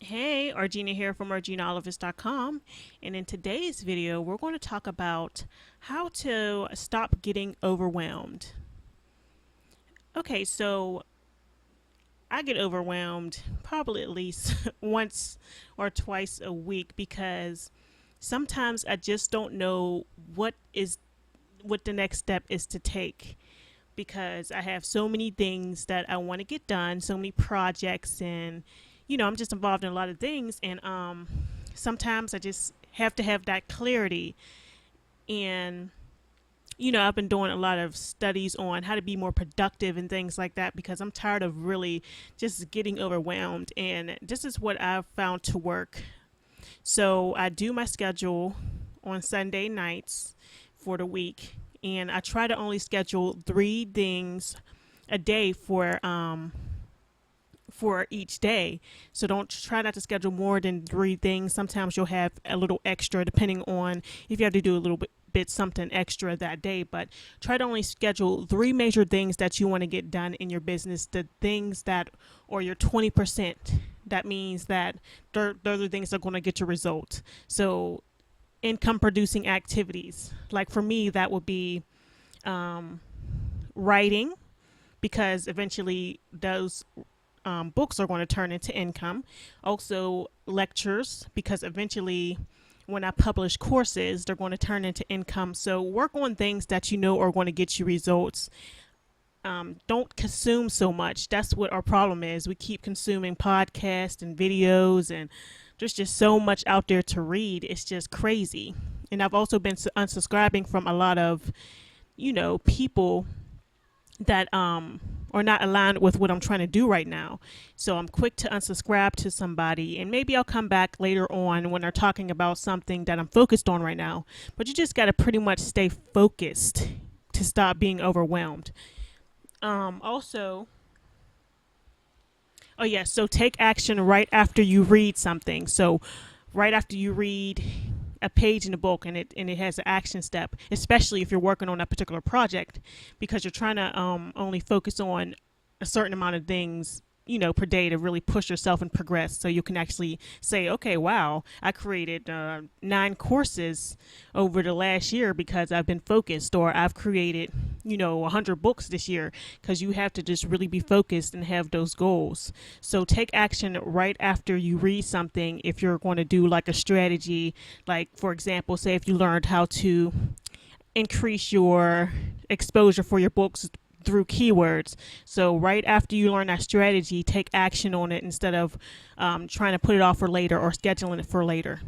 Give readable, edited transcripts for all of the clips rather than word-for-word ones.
Hey, Argina here from ArginaOlivis.com, and in today's video, we're going to talk about how to stop getting overwhelmed. Okay, so I get overwhelmed probably at least once or twice a week because sometimes I just don't know what the next step is to take because I have so many things that I want to get done, so many projects, and I'm just involved in a lot of things, and sometimes I just have to have that clarity. And I've been doing a lot of studies on how to be more productive and things like that because I'm tired of really just getting overwhelmed. And this is what I've found to work. So I do my schedule on Sunday nights for the week, and I try to only schedule 3 things a day for each day. So don't try not to schedule more than 3 things. Sometimes you'll have a little extra depending on if you have to do a little bit something extra that day, but try to only schedule 3 major things that you want to get done in your business, the things that or your 20%. That means that they're the things that are going to get your results. So income producing activities, like for me that would be writing, because eventually those books are going to turn into income. Also, lectures, because eventually, when I publish courses, they're going to turn into income. So, work on things that you know are going to get you results. Don't consume so much. That's what our problem is. We keep consuming podcasts and videos, and there's just so much out there to read. It's just crazy. And I've also been unsubscribing from a lot of, people that are not aligned with what I'm trying to do right now. So I'm quick to unsubscribe to somebody, and maybe I'll come back later on when they're talking about something that I'm focused on right now. But you just got to pretty much stay focused to stop being overwhelmed. Also, oh yeah, so take action right after you read something. So right after you read a page in the book, and it has an action step, especially if you're working on a particular project, because you're trying to only focus on a certain amount of things per day to really push yourself and progress, so you can actually say, okay, wow, I created 9 courses over the last year because I've been focused, or I've created 100 books this year, because you have to just really be focused and have those goals. So take action right after you read something. If you're going to do like a strategy, like for example, say if you learned how to increase your exposure for your books through keywords. So right after you learn that strategy, take action on it instead of trying to put it off for later or scheduling it for later.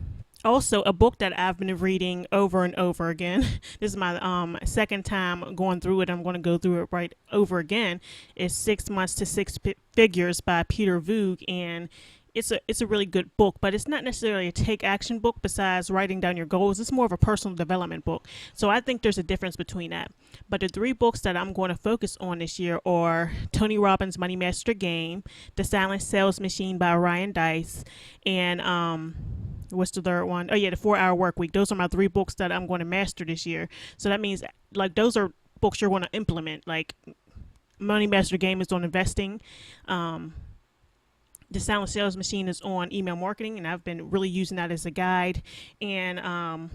Also, a book that I've been reading over and over again. This is my second time going through it. I'm going to go through it right over again. Is 6 Months to Six Figures by Peter Voog, and it's a really good book, but it's not necessarily a take action book. Besides writing down your goals, it's more of a personal development book. So I think there's a difference between that. But the 3 books that I'm going to focus on this year are Tony Robbins' Money Master Game, The Silent Sales Machine by Ryan Dice, and what's the third one? Oh yeah, The 4 Hour Work Week. Those are my 3 books that I'm going to master this year. So that means like those are books you're going to implement. Like Money Master Game is on investing. The Silent Sales Machine is on email marketing, and I've been really using that as a guide. And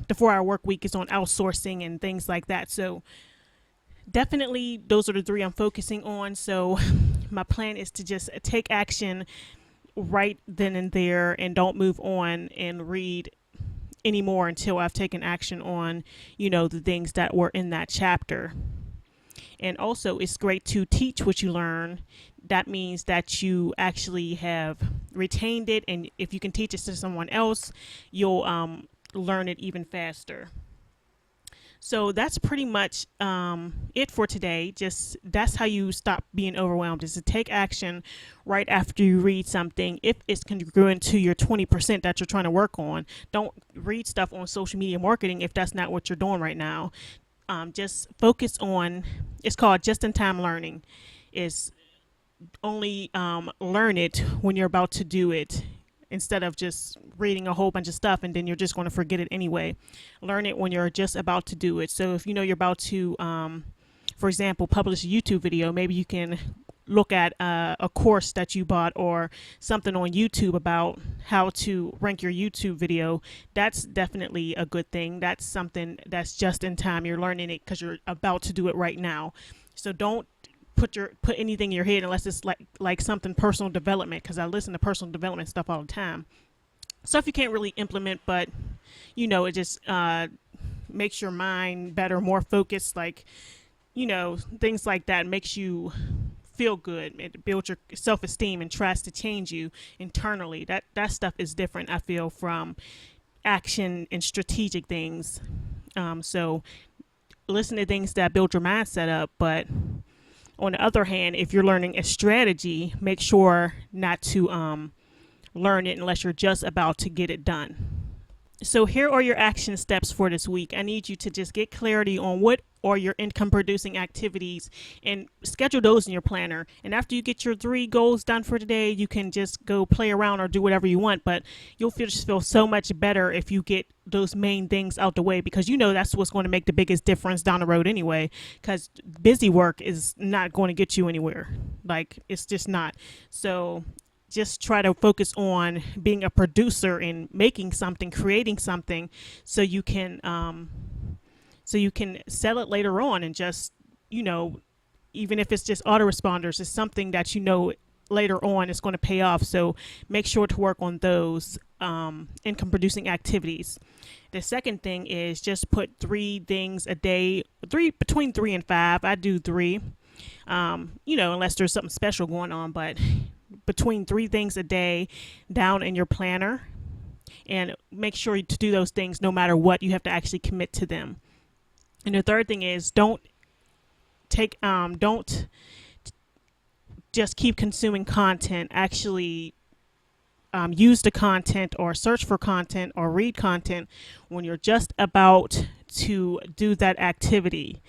the 4 Hour Work Week is on outsourcing and things like that. So definitely those are the 3 I'm focusing on. So my plan is to just take action right then and there, and don't move on and read anymore until I've taken action on, the things that were in that chapter. And also, it's great to teach what you learn. That means that you actually have retained it, and if you can teach it to someone else, you'll learn it even faster. So that's pretty much it for today. Just that's how you stop being overwhelmed, is to take action right after you read something. If it's congruent to your 20% that you're trying to work on, don't read stuff on social media marketing if that's not what you're doing right now. Just focus on, it's called just in time learning. Is only learn it when you're about to do it, instead of just reading a whole bunch of stuff and then you're just going to forget it anyway. Learn it when you're just about to do it. So if you're about to, for example, publish a YouTube video, maybe you can look at a course that you bought or something on YouTube about how to rank your YouTube video, that's definitely a good thing. That's something that's just in time. You're learning it because you're about to do it right now. So don't put anything in your head unless it's like something personal development, because I listen to personal development stuff all the time. Stuff you can't really implement, but it just makes your mind better, more focused, like things like that makes you feel good. It builds your self-esteem and tries to change you internally. That stuff is different, I feel, from action and strategic things. So listen to things that build your mindset up, but on the other hand, if you're learning a strategy, make sure not to learn it unless you're just about to get it done. So here are your action steps for this week. I need you to just get clarity on what are your income producing activities and schedule those in your planner. And after you get your 3 goals done for today, you can just go play around or do whatever you want, but you'll just feel so much better if you get those main things out the way, because that's what's going to make the biggest difference down the road anyway, because busy work is not going to get you anywhere. Like, it's just not. So just try to focus on being a producer and making something, creating something, so you can sell it later on, and just even if it's just autoresponders, it's something that later on is going to pay off. So make sure to work on those income producing activities. The second thing is just put 3 things a day, between 3 and 5. I do 3, unless there's something special going on, but between 3 things a day down in your planner, and make sure to do those things no matter what. You have to actually commit to them. And the third thing is don't just keep consuming content. Actually use the content or search for content or read content when you're just about to do that activity.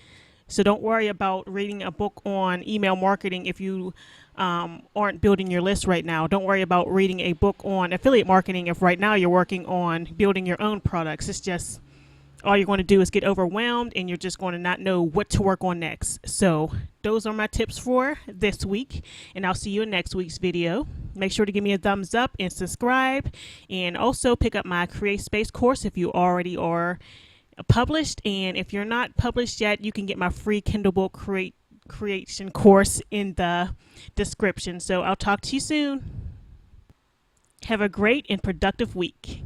So don't worry about reading a book on email marketing if you aren't building your list right now. Don't worry about reading a book on affiliate marketing if right now you're working on building your own products. It's just all you're going to do is get overwhelmed, and you're just going to not know what to work on next. So those are my tips for this week, and I'll see you in next week's video. Make sure to give me a thumbs up and subscribe, and also pick up my Create Space course if you already are published. And if you're not published yet, you can get my free Kindle book creation course in the description. So I'll talk to you soon. Have a great and productive week.